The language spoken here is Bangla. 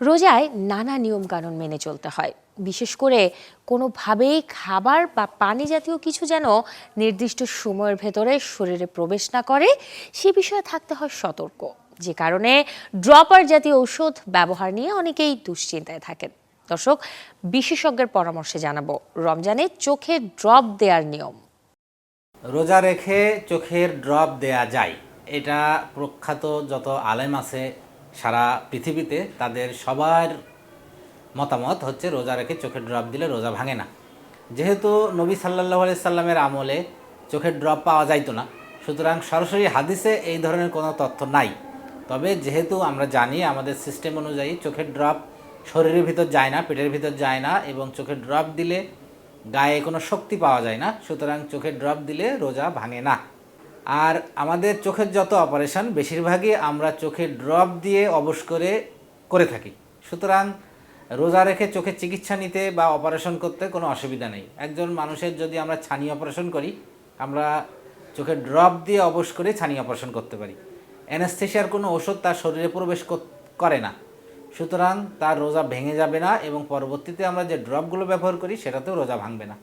রোজায় নানা নিয়মকানুন মেনে চলতে হয়। বিশেষ করে কোনোভাবেই খাবার বা পানি জাতীয় কিছু যেন নির্দিষ্ট সময়ের ভেতরে শরীরে প্রবেশ না করে সে বিষয়ে থাকতে হয় সতর্ক। যে কারণে ড্রপার জাতীয় ঔষধ ব্যবহার নিয়ে অনেকেই দুশ্চিন্তায় থাকেন। দর্শক, বিশেষজ্ঞের পরামর্শে জানাবো রমজানে চোখে ড্রপ দেওয়ার নিয়ম। রোজা রেখে চোখের ড্রপ দেয়া যায়, এটা প্রখ্যাত যত আলেম আছে সারা পৃথিবীতে তাদের সবার মতামত হচ্ছে রোজা রেখে চোখের ড্রপ দিলে রোজা ভাঙে না। যেহেতু নবী সাল্লাল্লাহু আলাইহি সাল্লামের আমলে চোখের ড্রপ পাওয়া যাইতো না, সুতরাং সরাসরি হাদিসে এই ধরনের কোনো তথ্য নাই। তবে যেহেতু আমরা জানি আমাদের সিস্টেম অনুযায়ী চোখের ড্রপ শরীরের ভিতর যায় না, পেটের ভিতর যায় না, এবং চোখের ড্রপ দিলে গায়ে কোনো শক্তি পাওয়া যায় না, সুতরাং চোখের ড্রপ দিলে রোজা ভাঙে না। আর আমাদের চোখের যত অপারেশন বেশিরভাগই আমরা চোখের ড্রপ দিয়ে অবশ করে করে থাকি, সুতরাং রোজা রেখে চোখের চিকিৎসা নিতে বা অপারেশন করতে কোনো অসুবিধা নেই। একজন মানুষের যদি আমরা ছানি অপারেশন করি, আমরা চোখের ড্রপ দিয়ে অবশ করে ছানি অপারেশন করতে পারি। অ্যানেস্থেশিয়ার কোনো ওষুধ তার শরীরে প্রবেশ করে না, সুতরাং তার রোজা ভেঙে যাবে না, এবং পরবর্তীতে আমরা যে ড্রপগুলো ব্যবহার করি সেটাতেও রোজা ভাঙবে না।